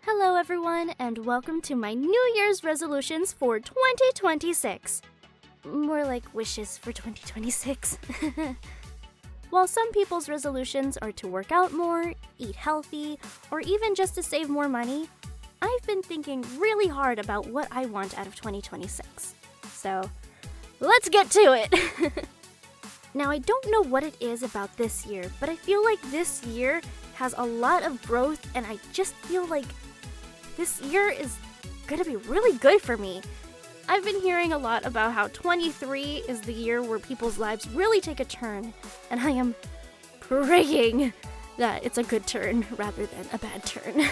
Hello everyone, and welcome to my New Year's resolutions for 2026. More like wishes for 2026. While some people's resolutions are to work out more, eat healthy, or even just to save more money, I've been thinking really hard about what I want out of 2026. So, let's get to it! Now, I don't know what it is about this year, but I feel like this year has a lot of growth, and I just feel like this year is gonna be really good for me. I've been hearing a lot about how 23 is the year where people's lives really take a turn, and I am praying that it's a good turn rather than a bad turn.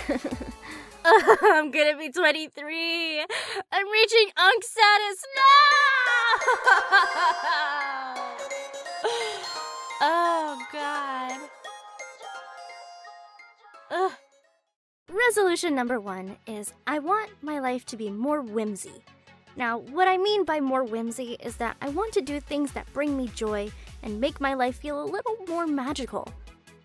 I'm gonna be 23! I'm reaching Unk status! No! Oh, God. Ugh. Resolution number 1 is I want my life to be more whimsy. Now, what I mean by more whimsy is that I want to do things that bring me joy and make my life feel a little more magical.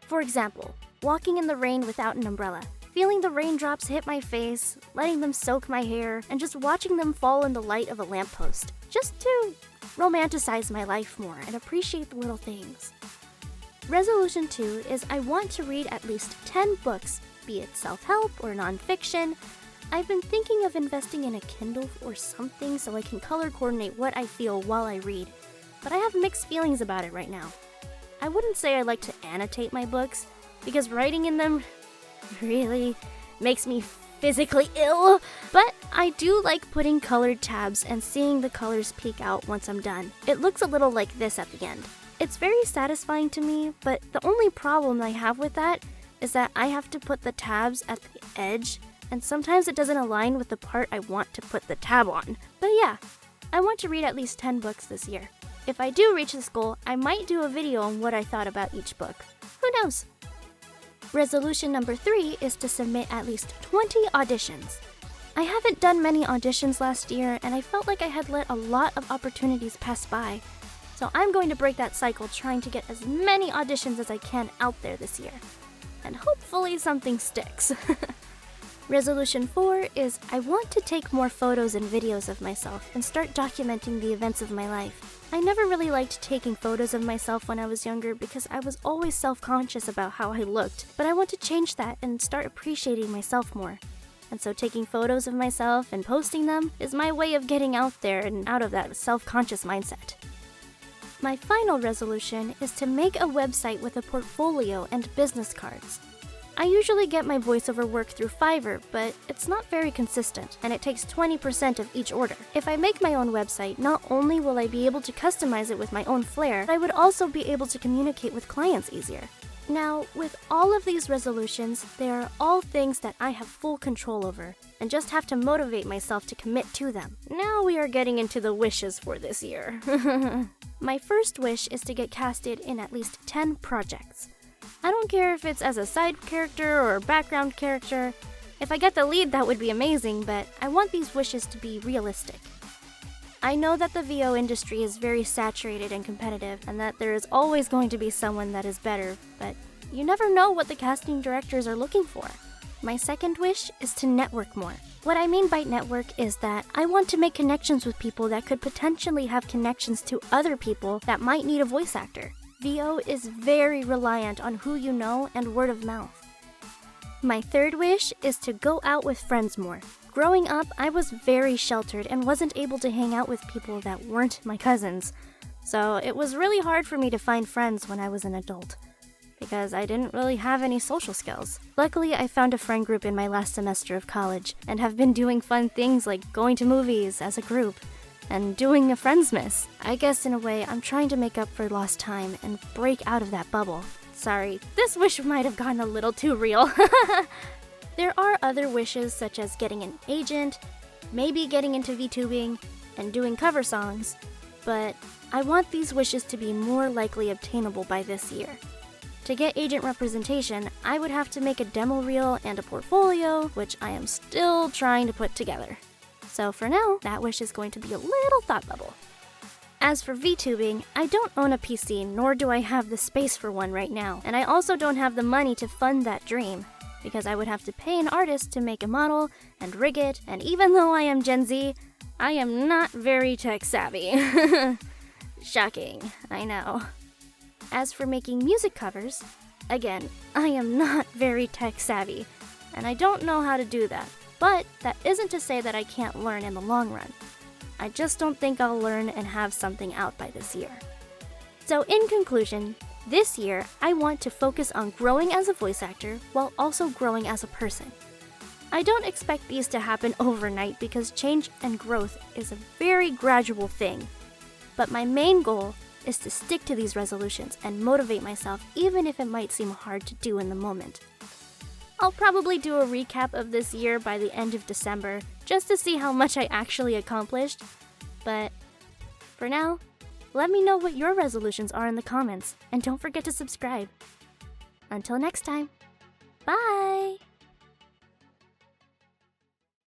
For example, walking in the rain without an umbrella, feeling the raindrops hit my face, letting them soak my hair, and just watching them fall in the light of a lamppost, just to romanticize my life more and appreciate the little things. Resolution 2 is I want to read at least 10 books, be it self-help or nonfiction. I've been thinking of investing in a Kindle or something so I can color coordinate what I feel while I read, but I have mixed feelings about it right now. I wouldn't say I like to annotate my books, because writing in them really makes me physically ill, but I do like putting colored tabs and seeing the colors peek out once I'm done. It looks a little like this at the end. It's very satisfying to me, but the only problem I have with that is that I have to put the tabs at the edge, and sometimes it doesn't align with the part I want to put the tab on. But yeah, I want to read at least 10 books this year. If I do reach this goal, I might do a video on what I thought about each book. Who knows? Resolution number 3 is to submit at least 20 auditions. I haven't done many auditions last year, and I felt like I had let a lot of opportunities pass by. So I'm going to break that cycle trying to get as many auditions as I can out there this year. And hopefully something sticks. Resolution 4 is I want to take more photos and videos of myself and start documenting the events of my life. I never really liked taking photos of myself when I was younger because I was always self-conscious about how I looked, but I want to change that and start appreciating myself more. And so taking photos of myself and posting them is my way of getting out there and out of that self-conscious mindset. My final resolution is to make a website with a portfolio and business cards. I usually get my voiceover work through Fiverr, but it's not very consistent, and it takes 20% of each order. If I make my own website, not only will I be able to customize it with my own flair, but I would also be able to communicate with clients easier. Now, with all of these resolutions, they are all things that I have full control over, and just have to motivate myself to commit to them. Now we are getting into the wishes for this year. My first wish is to get casted in at least 10 projects. I don't care if it's as a side character or a background character. If I get the lead, that would be amazing, but I want these wishes to be realistic. I know that the VO industry is very saturated and competitive, and that there is always going to be someone that is better, but you never know what the casting directors are looking for. My second wish is to network more. What I mean by network is that I want to make connections with people that could potentially have connections to other people that might need a voice actor. VO is very reliant on who you know and word of mouth. My third wish is to go out with friends more. Growing up, I was very sheltered and wasn't able to hang out with people that weren't my cousins. So it was really hard for me to find friends when I was an adult, because I didn't really have any social skills. Luckily, I found a friend group in my last semester of college, and have been doing fun things like going to movies as a group, and doing a Friendsmas. I guess in a way, I'm trying to make up for lost time and break out of that bubble. Sorry, this wish might have gotten a little too real. There are other wishes such as getting an agent, maybe getting into VTubing, and doing cover songs, but I want these wishes to be more likely obtainable by this year. To get agent representation, I would have to make a demo reel and a portfolio, which I am still trying to put together. So for now, that wish is going to be a little thought bubble. As for VTubing, I don't own a PC, nor do I have the space for one right now, and I also don't have the money to fund that dream. because I would have to pay an artist to make a model and rig it, and even though I am Gen Z, I am not very tech savvy. Shocking, I know. As for making music covers, again, I am not very tech savvy, and I don't know how to do that, but that isn't to say that I can't learn in the long run. I just don't think I'll learn and have something out by this year. So in conclusion, this year I want to focus on growing as a voice actor while also growing as a person. I don't expect these to happen overnight because change and growth is a very gradual thing. But my main goal is to stick to these resolutions and motivate myself even if it might seem hard to do in the moment. I'll probably do a recap of this year by the end of December just to see how much I actually accomplished. But for now, let me know what your resolutions are in the comments and don't forget to subscribe. Until next time, bye!